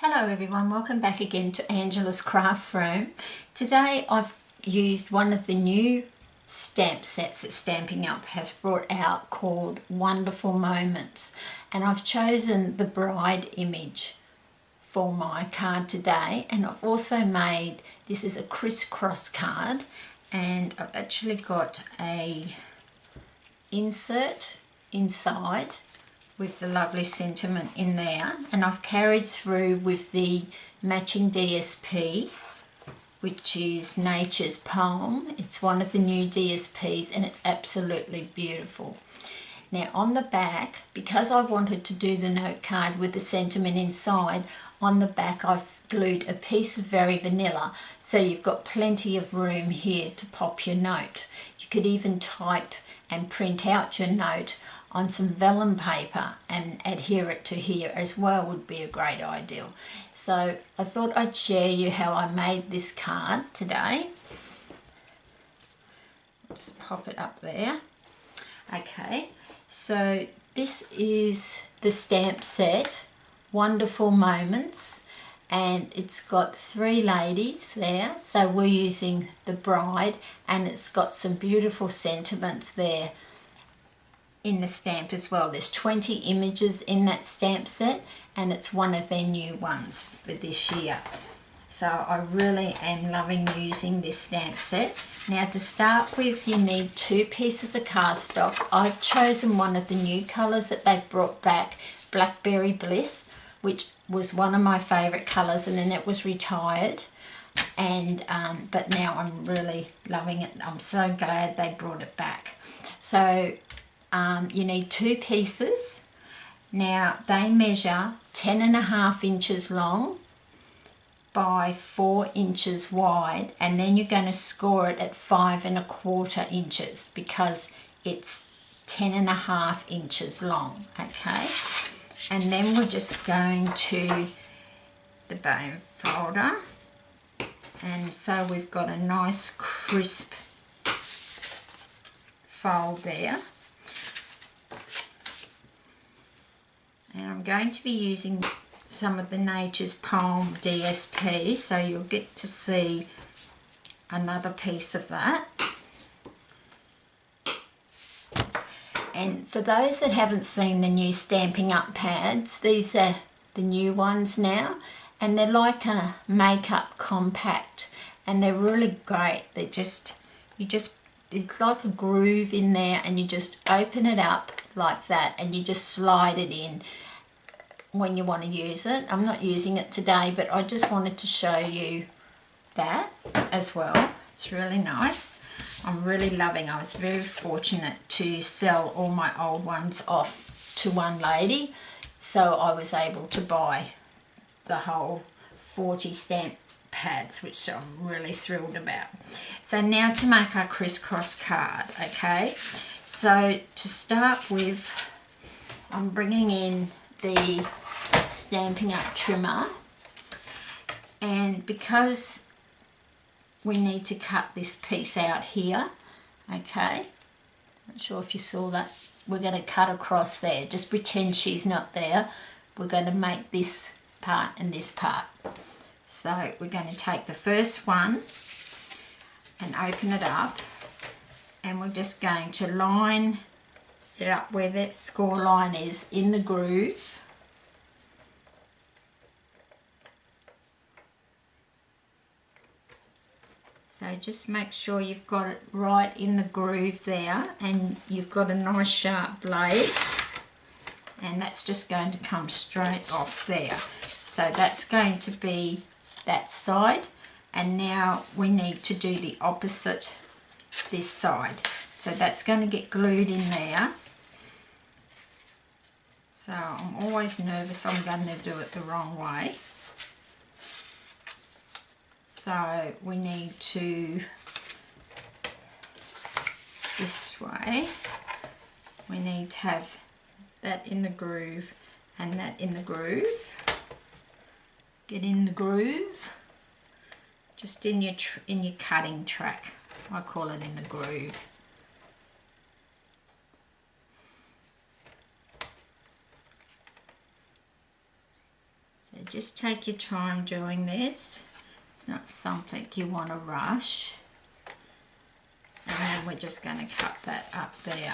Hello everyone, welcome back again to Angela's Craft Room. Today I've used one of the new stamp sets that Stampin' Up has brought out called Wonderful Moments, and I've chosen the bride image for my card today. And I've also made, this is a Criss Cross card, and I've actually got a insert inside with the lovely sentiment in there, and I've carried through with the matching DSP, which is Nature's Poem. It's one of the new DSPs and it's absolutely beautiful. Now on the back, because I wanted to do the note card with the sentiment inside, on the back I've glued a piece of Very Vanilla, so you've got plenty of room here to pop your note. You could even type and print out your note on some vellum paper and adhere it to here as well, would be a great idea. So I thought I'd share you how I made this card today. Just pop it up there. Okay, so this is the stamp set, Wonderful Moments, and it's got three ladies there, so we're using the bride, and it's got some beautiful sentiments there in the stamp as well. There's 20 images in that stamp set, and it's one of their new ones for this year. So I really am loving using this stamp set. Now to start with, you need two pieces of cardstock. I've chosen one of the new colours that they've brought back, Blackberry Bliss, which was one of my favourite colours, and then it was retired. And but now I'm really loving it. I'm so glad they brought it back. So you need two pieces. Now they measure 10.5 inches long by 4 inches wide, and then you're going to score it at 5.25 inches because it's 10.5 inches long. Okay, and then we're just going to the bone folder, and so we've got a nice crisp fold there. And I'm going to be using some of the Nature's Poem DSP, so you'll get to see another piece of that. And for those that haven't seen the new Stampin' Up pads, these are the new ones now, and they're like a makeup compact, and they're really great. They're just, it's like a groove in there, and you just open it up like that and you just slide it in when you want to use it. I'm not using it today, but I just wanted to show you that as well. It's really nice. I'm really loving. I was very fortunate to sell all my old ones off to one lady, so I was able to buy the whole 40 stamp pads, which I'm really thrilled about. So now to make our Criss Cross card. Okay, so to start with, I'm bringing in the Stampin' Up trimmer, and because we need to cut this piece out here, okay, not sure if you saw that, we're going to cut across there. Just pretend she's not there. We're going to make this part and this part. So we're going to take the first one and open it up, and we're just going to line it up where that score line is in the groove. So just make sure you've got it right in the groove there, and you've got a nice sharp blade, and that's just going to come straight off there. So that's going to be that side, and now we need to do the opposite this side. So that's going to get glued in there. So I'm always nervous I'm going to do it the wrong way. So we need to, this way, we need to have that in the groove and that in the groove. Get in the groove, just in your cutting track. I call it in the groove. So just take your time doing this. It's not something you want to rush. And then we're just going to cut that up there.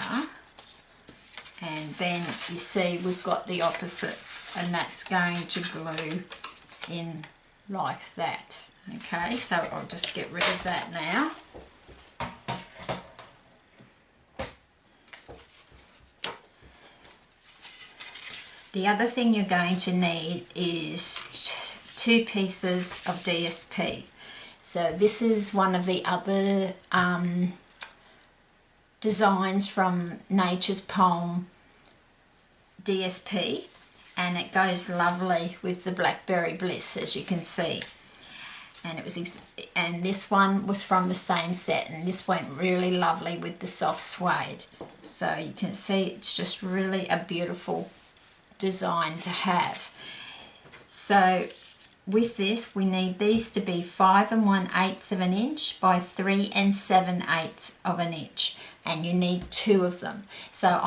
And then you see we've got the opposites, and that's going to glue in like that. Okay, so I'll just get rid of that now. The other thing you're going to need is 2 pieces of DSP. So this is one of the other designs from Nature's Poem DSP, and it goes lovely with the Blackberry Bliss, as you can see. And it was and this one was from the same set, and this went really lovely with the soft suede. So you can see it's just really a beautiful design to have. So with this we need these to be 5 1/8 of an inch by 3 7/8 of an inch, and you need 2 of them. So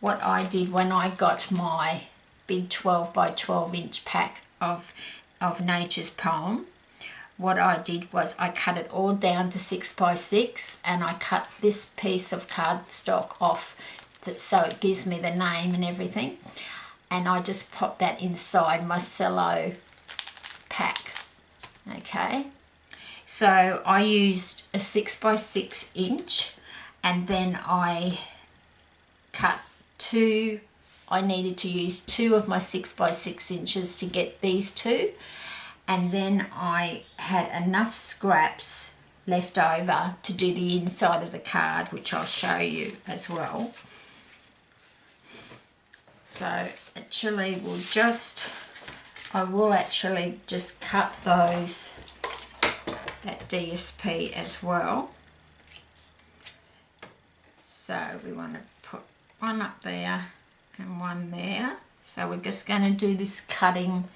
what I did when I got my big 12 by 12 inch pack of Nature's Poem, what I did was I cut it all down to 6 by 6, and I cut this piece of cardstock off so it gives me the name and everything, and I just popped that inside my cello pack. Okay, so I used a 6 by 6 inch, and then I cut 2. I needed to use 2 of my 6 by 6 inches to get these 2, and then I had enough scraps left over to do the inside of the card, which I'll show you as well. So actually I will actually just cut that DSP as well. So we want to put one up there and one there. So we're just going to do this cutting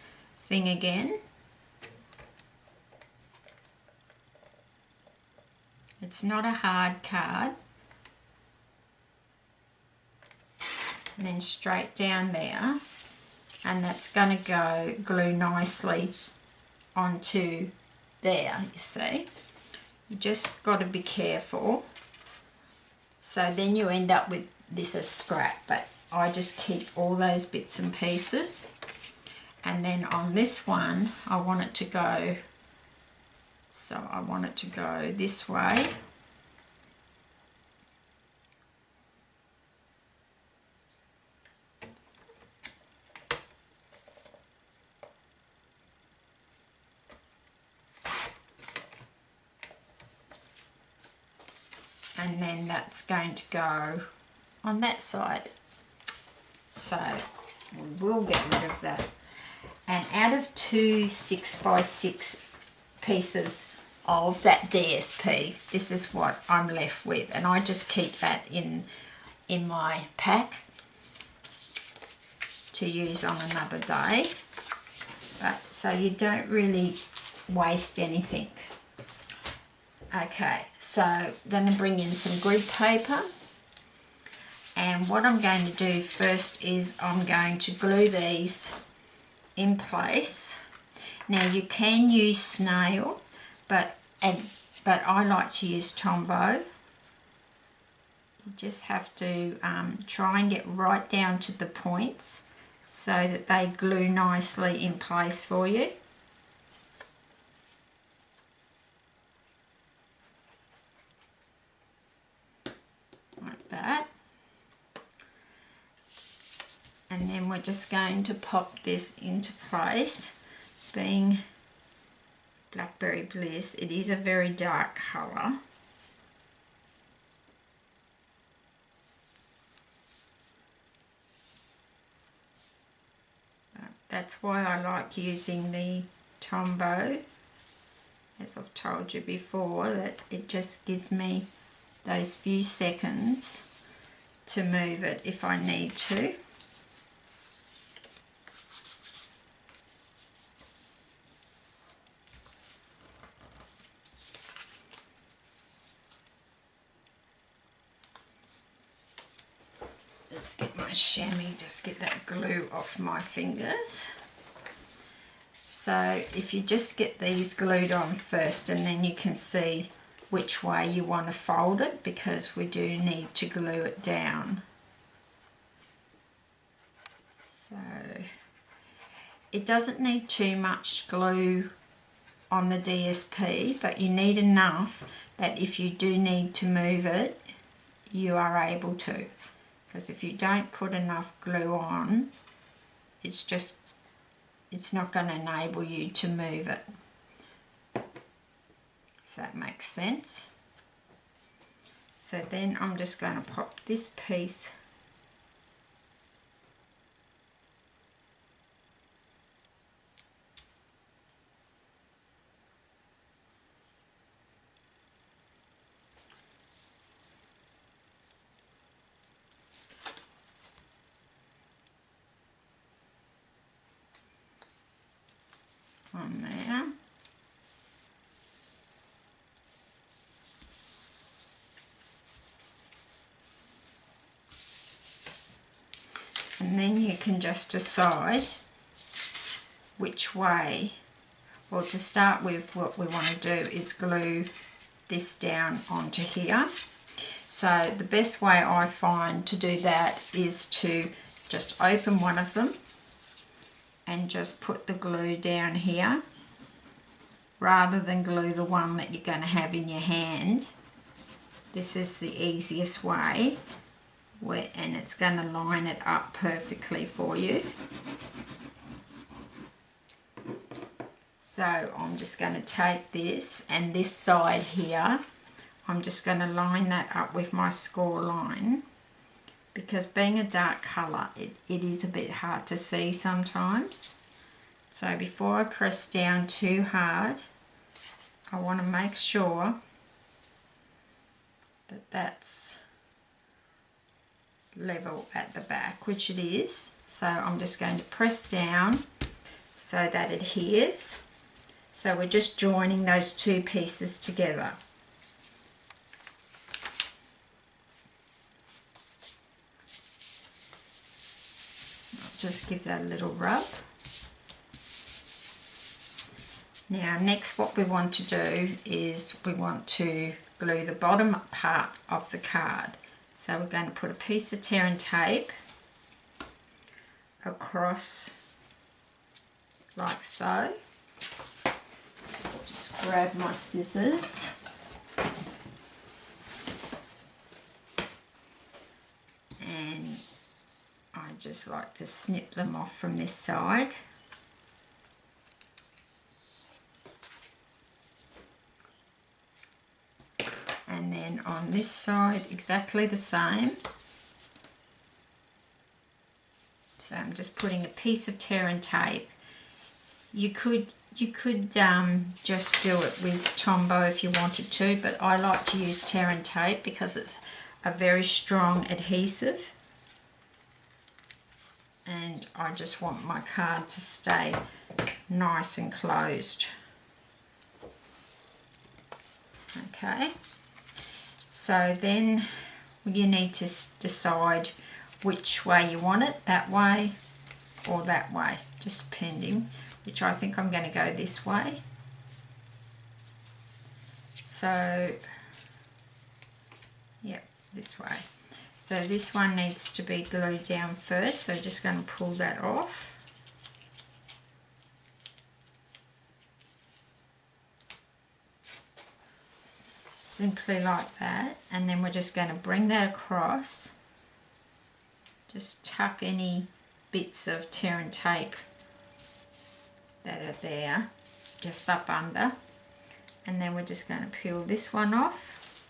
thing again. It's not a hard card. And then straight down there, and that's going to glue nicely onto there, you see. You just got to be careful. So then you end up with this as scrap, but I just keep all those bits and pieces. And then on this one I want it to go, so I want it to go this way. And then that's going to go on that side. So we will get rid of that. And out of 2 6 by 6 pieces of that DSP, this is what I'm left with, and I just keep that in my pack to use on another day. But so you don't really waste anything. Okay, so I'm going to bring in some grid paper, and what I'm going to do first is I'm going to glue these in place. Now you can use snail, but I like to use Tombow. You just have to try and get right down to the points so that they glue nicely in place for you. Like that. And then we're just going to pop this into place. Being Blackberry Bliss, it is a very dark colour. That's why I like using the Tombow, as I've told you before, that it just gives me those few seconds to move it if I need to. Let's get my chamois, just get that glue off my fingers. So if you just get these glued on first, and then you can see which way you want to fold it, because we do need to glue it down. So it doesn't need too much glue on the DSP, but you need enough that if you do need to move it, you are able to. Because if you don't put enough glue on, it's not going to enable you to move it, if that makes sense. So then I'm just going to pop this piece on there. And then you can just decide which way. Well, to start with, what we want to do is glue this down onto here. So the best way I find to do that is to just open one of them and just put the glue down here, rather than glue the one that you're going to have in your hand. This is the easiest way, and it's going to line it up perfectly for you. So I'm just going to take this, and this side here, I'm just going to line that up with my score line, because being a dark colour, it is a bit hard to see sometimes. So before I press down too hard, I want to make sure that that's level at the back, which it is. So I'm just going to press down so that it adheres. So we're just joining those two pieces together. Just give that a little rub. Now next, what we want to do is we want to glue the bottom part of the card. So we're going to put a piece of tear and tape across like so. Just grab my scissors. And I just like to snip them off from this side. And then on this side, exactly the same. So I'm just putting a piece of tear and tape. You could just do it with Tombow if you wanted to, but I like to use tear and tape because it's a very strong adhesive. And I just want my card to stay nice and closed. Okay, so then you need to decide which way you want it, that way or that way, just depending, which I think I'm going to go this way. So, yep, this way. So this one needs to be glued down first, so just going to pull that off. Simply like that, and then we're just going to bring that across. Just tuck any bits of tear and tape that are there just up under, and then we're just going to peel this one off,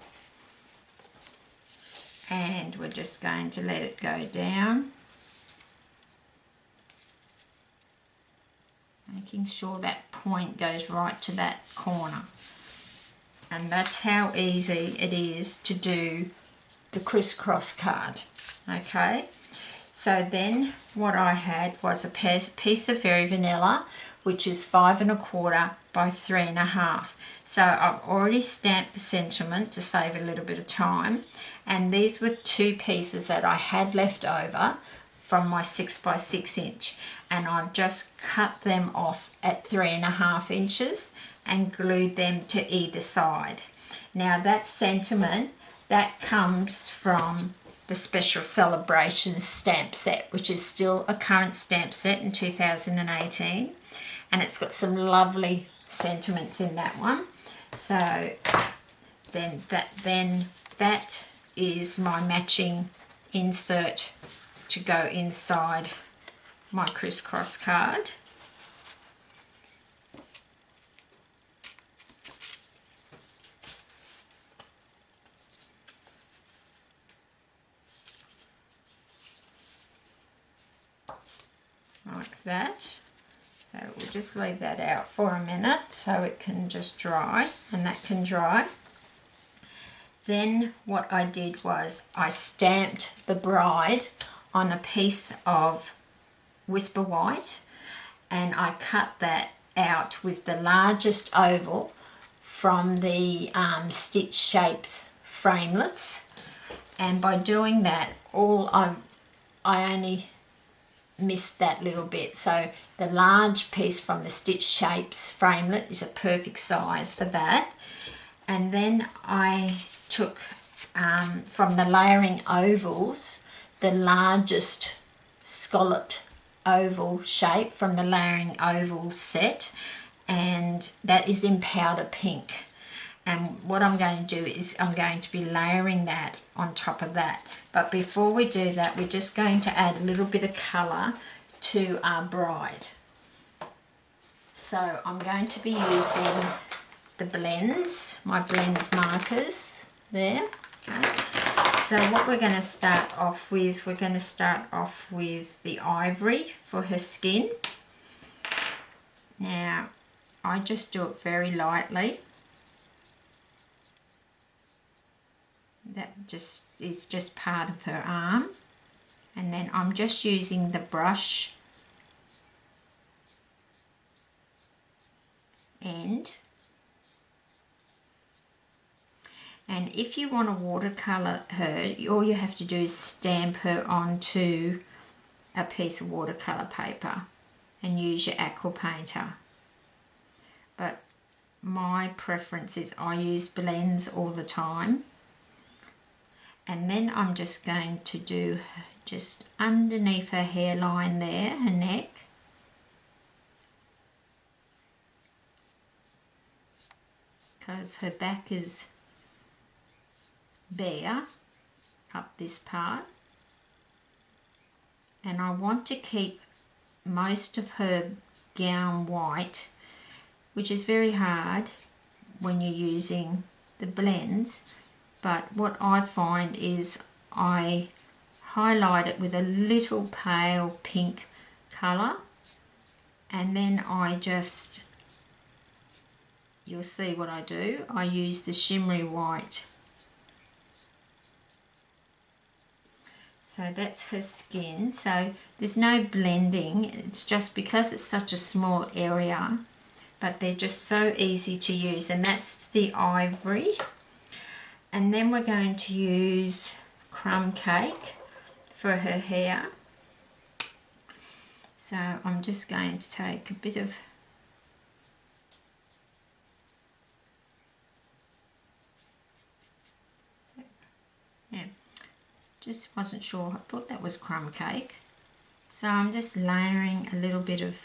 and we're just going to let it go down, making sure that point goes right to that corner. And that's how easy it is to do the Criss Cross card. Okay, so then what I had was a piece of Very Vanilla, which is 5 1/4 by 3 1/2. So I've already stamped the sentiment to save a little bit of time, and these were two pieces that I had left over from my 6 by 6 inch, and I've just cut them off at 3.5 inches and glued them to either side. Now that sentiment, that comes from the Special Celebrations stamp set, which is still a current stamp set in 2018, and it's got some lovely sentiments in that one. So then that is my matching insert to go inside my Criss Cross card. Like that. So we'll just leave that out for a minute so it can just dry, and that can dry. Then what I did was I stamped the bride on a piece of Whisper White, and I cut that out with the largest oval from the Stitch Shapes Framelits, and by doing that I only missed that little bit, so the large piece from the Stitch Shapes Framelit is a perfect size for that. And then I took from the layering ovals the largest scalloped oval shape from the layering oval set, and that is in powder pink. And what I'm going to do is I'm going to be layering that on top of that. But before we do that, we're just going to add a little bit of colour to our bride. So I'm going to be using the blends, my blends markers there. Okay. So what we're going to start off with, we're going to start off with the ivory for her skin. Now I just do it very lightly. That just is just part of her arm, and then I'm just using the brush end. And if you want to watercolor her, all you have to do is stamp her onto a piece of watercolor paper and use your aqua painter. But my preference is I use blends all the time. And then I'm just going to do just underneath her hairline there, her neck. Because her back is bare up this part. And I want to keep most of her gown white, which is very hard when you're using the blends. But what I find is I highlight it with a little pale pink colour, and then I just, you'll see what I do, I use the shimmery white. So that's her skin. So there's no blending, it's just because it's such a small area, but they're just so easy to use, and that's the ivory. And then we're going to use crumb cake for her hair. So I'm just going to take a bit of just wasn't sure, I thought that was crumb cake. So I'm just layering a little bit of,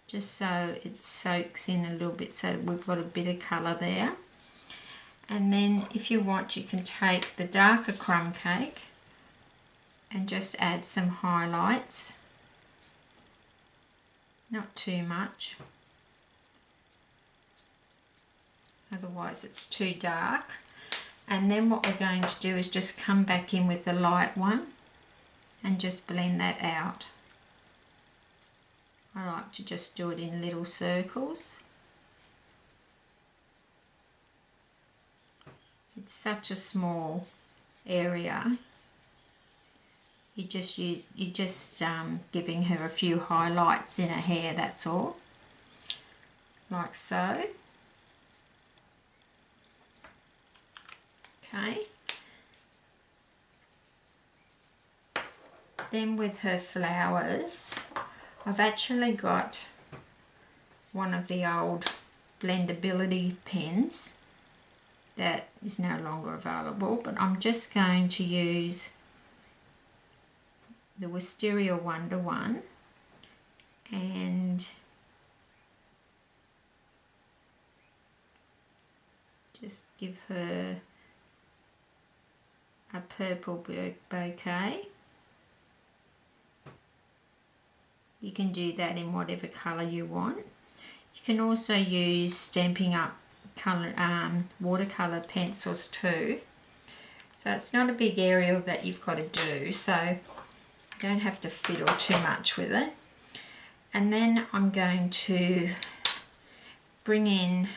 just so it soaks in a little bit, so we've got a bit of colour there. And then if you want, you can take the darker crumb cake and just add some highlights, not too much, otherwise it's too dark. And then what we're going to do is just come back in with the light one and just blend that out. I like to just do it in little circles. It's such a small area. You're just giving her a few highlights in her hair, that's all. Like so. Okay. Then with her flowers, I've actually got one of the old blendability pens that is no longer available, but I'm just going to use the Wisteria Wonder one and just give her a purple bouquet. You can do that in whatever colour you want. You can also use Stampin' Up colour, watercolour pencils too. So it's not a big area that you've got to do, so you don't have to fiddle too much with it. And then I'm going to bring in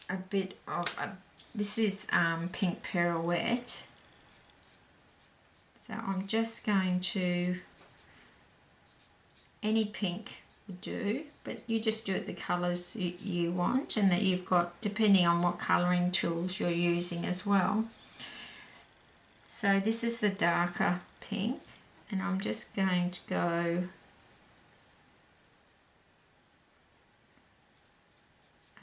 a bit of this is pink pirouette. So I'm just going to, any pink would do, but you just do it the colours you want and that you've got, depending on what colouring tools you're using as well. So this is the darker pink, and I'm just going to go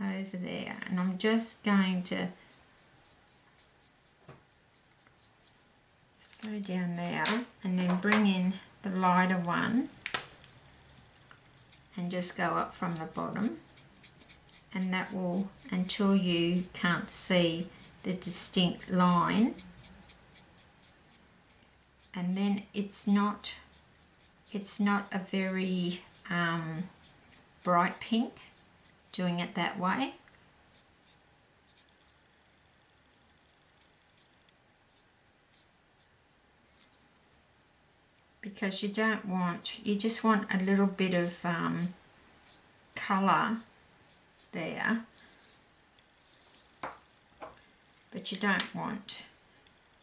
over there, and I'm just going to go down there and then bring in the lighter one and just go up from the bottom, and that will, until you can't see the distinct line, and then it's not a very bright pink doing it that way. Because you don't want, you just want a little bit of colour there, but you don't want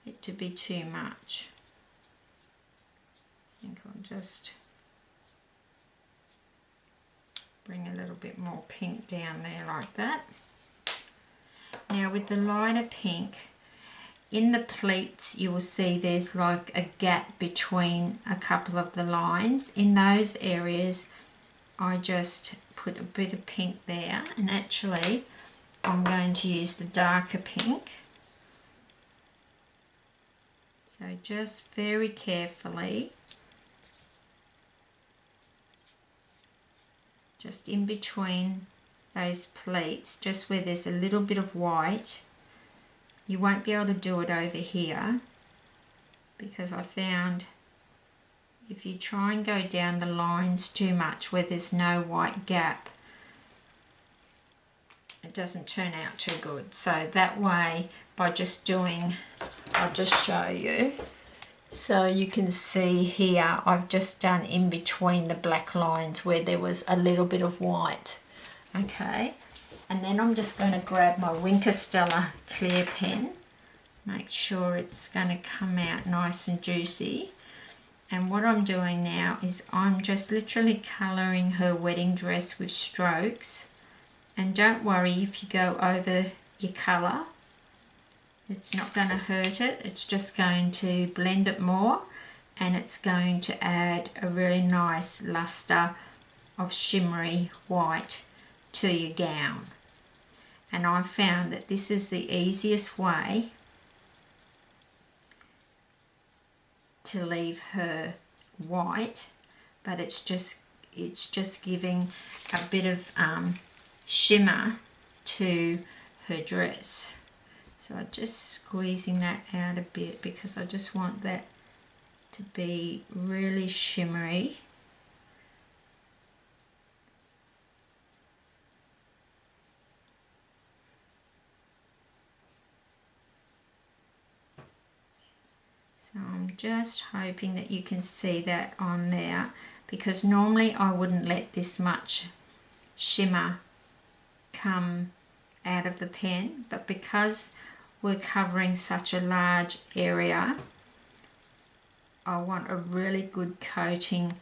it to be too much. I think I'll just bring a little bit more pink down there like that. Now with the lighter pink, in the pleats you will see there's like a gap between a couple of the lines. In those areas I just put a bit of pink there, and actually I'm going to use the darker pink. So just very carefully, just in between those pleats, just where there's a little bit of white. You won't be able to do it over here, because I found if you try and go down the lines too much where there's no white gap, it doesn't turn out too good. So that way, by just doing, I'll just show you. So you can see here I've just done in between the black lines where there was a little bit of white. Okay. And then I'm just going to grab my Stella clear pen, make sure it's going to come out nice and juicy. And what I'm doing now is I'm just literally colouring her wedding dress with strokes. And don't worry if you go over your colour, it's not going to hurt it, it's just going to blend it more, and it's going to add a really nice luster of shimmery white to your gown. And I found that this is the easiest way to leave her white, but it's just giving a bit of shimmer to her dress. So I'm just squeezing that out a bit because I just want that to be really shimmery. So I'm just hoping that you can see that on there, because normally I wouldn't let this much shimmer come out of the pen, but because we're covering such a large area, I want a really good coating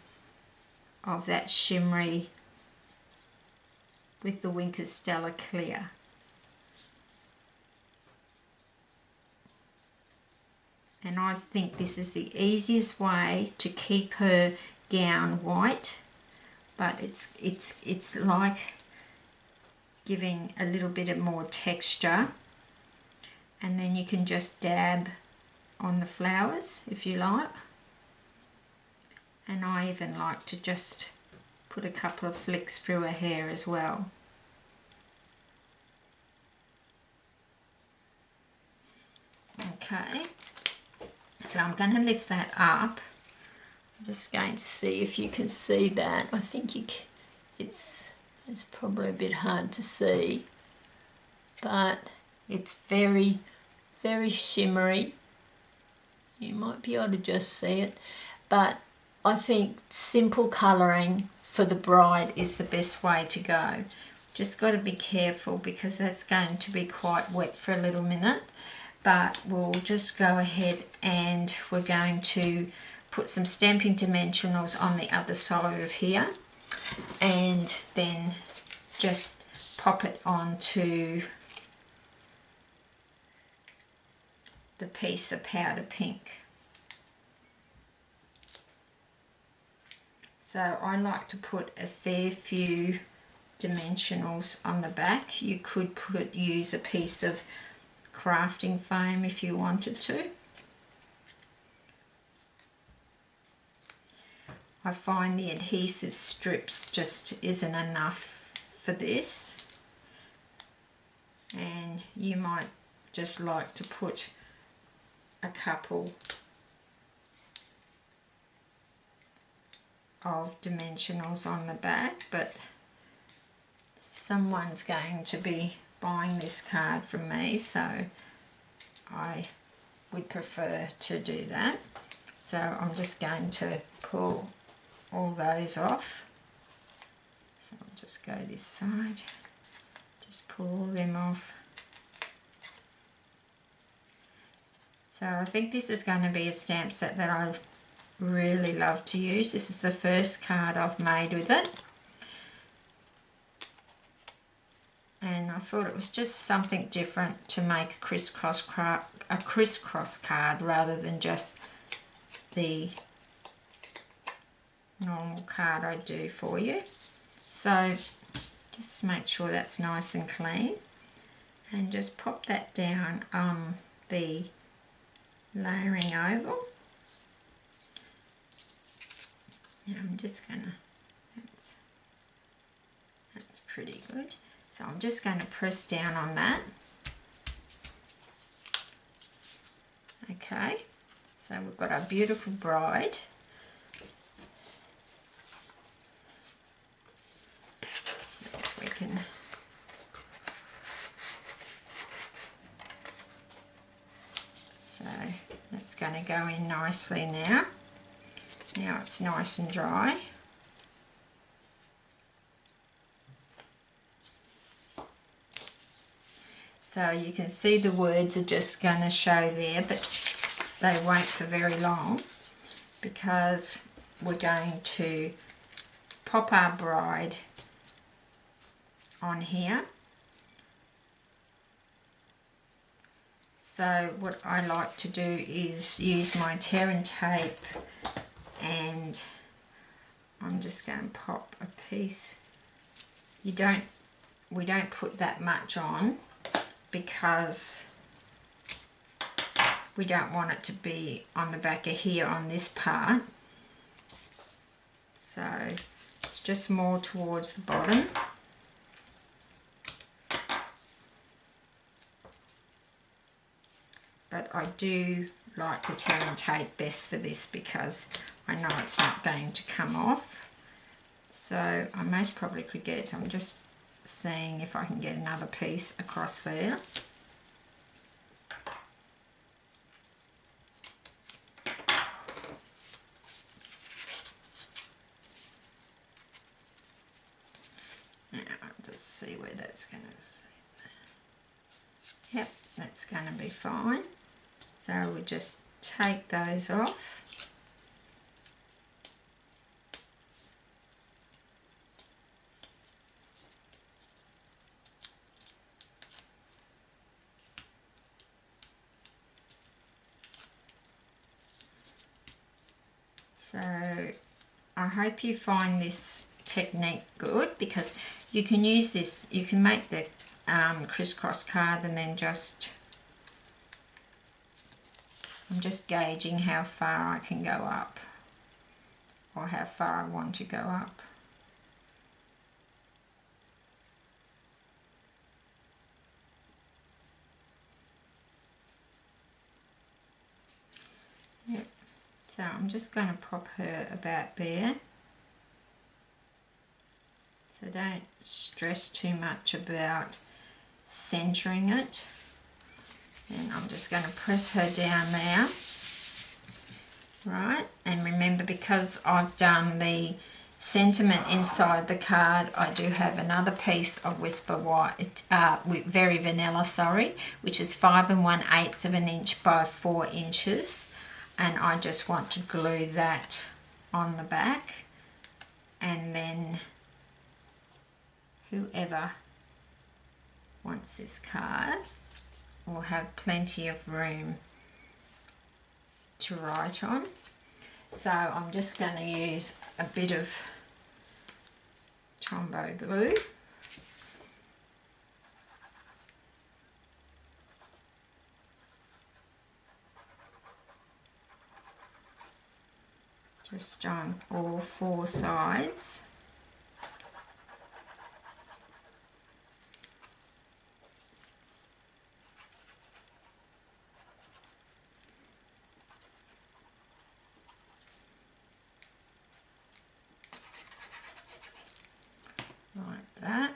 of that shimmery with the Stella clear. And I think this is the easiest way to keep her gown white, but it's like giving a little bit of more texture. And then you can just dab on the flowers if you like. And I even like to just put a couple of flicks through her hair as well. Okay, so I'm going to lift that up. I'm just going to see if you can see that. I think it's probably a bit hard to see, but it's very, very shimmery. You might be able to just see it, but I think simple colouring for the bride is the best way to go. Just got to be careful because that's going to be quite wet for a little minute. But we'll just go ahead and we're going to put some stamping dimensionals on the other side of here and then just pop it onto the piece of powder pink. So I like to put a fair few dimensionals on the back. You could use a piece of crafting foam if you wanted to. I find the adhesive strips just isn't enough for this, and you might just like to put a couple of dimensionals on the back, but someone's going to be buying this card from me, so I would prefer to do that. So I'm just going to pull all those off. So I'll just go this side, just pull all them off. So I think this is going to be a stamp set that I really love to use. This is the first card I've made with it. And I thought it was just something different to make a crisscross card rather than just the normal card I do for you. So just make sure that's nice and clean and just pop that down on the layering oval. And I'm just gonna, that's pretty good. So I'm just going to press down on that. Okay, so we've got our beautiful bride. So we can that's going to go in nicely now. Now it's nice and dry. So you can see the words are just going to show there, but they won't for very long because we're going to pop our bride on here. So what I like to do is use my tear and tape, and I'm just going to pop a piece. We don't put that much on because we don't want it to be on the back of here on this part. So it's just more towards the bottom. But I do like the tear and tape best for this because I know it's not going to come off. So I most probably could get, I'm just seeing if I can get another piece across there. Now I'll just see where that's going to sit. Yep, that's going to be fine. So we just take those off. So I hope you find this technique good, because you can use this, you can make the crisscross card and then I'm just gauging how far I can go up, or how far I want to go up. Yep. So I'm just going to pop her about there. So don't stress too much about centering it. And I'm just going to press her down there. Right, and remember, because I've done the sentiment inside the card, I do have another piece of Whisper White, Very Vanilla, sorry, which is 5 1/8 of an inch by 4 inches. And I just want to glue that on the back, and then whoever wants this card will have plenty of room to write on. So I'm just going to use a bit of Tombow glue. Just on all 4 sides. Like that.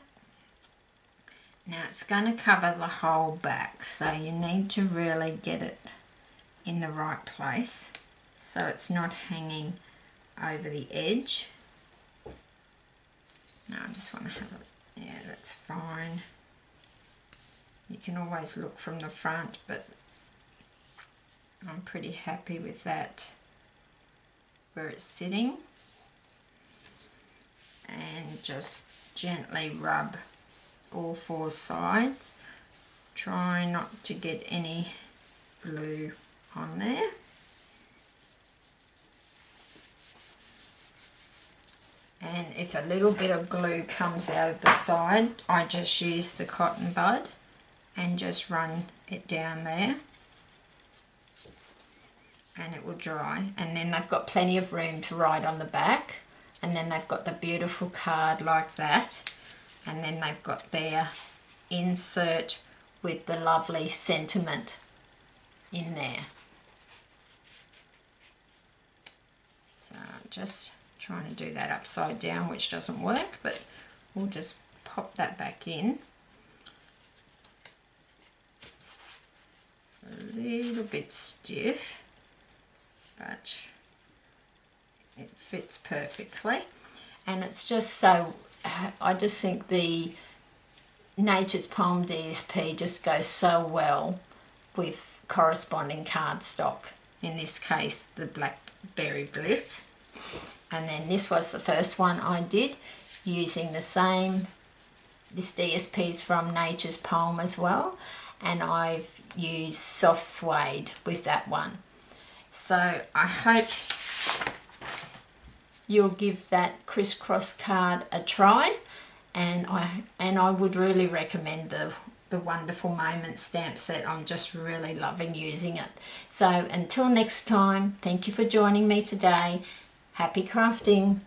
Now it's going to cover the whole back, so you need to really get it in the right place so it's not hanging over the edge. No, I just want to have it, yeah, that's fine. You can always look from the front, but I'm pretty happy with that where it's sitting. And just gently rub all 4 sides. Try not to get any glue on there. And if a little bit of glue comes out of the side, I just use the cotton bud and just run it down there, and it will dry. And then they've got plenty of room to write on the back. And then they've got the beautiful card like that, and then they've got their insert with the lovely sentiment in there. So I'm just trying to do that upside down, which doesn't work, but we'll just pop that back in. It's a little bit stiff, but it fits perfectly. And it's just so, I just think the Nature's Poem DSP just goes so well with corresponding cardstock, in this case the Blackberry Bliss. And then this was the first one I did using the same, this DSP is from Nature's Poem as well, and I've used soft suede with that one. So I hope you'll give that Criss Cross card a try, and I would really recommend the Wonderful Moments stamp set. I'm just really loving using it. So until next time, thank you for joining me today. Happy crafting.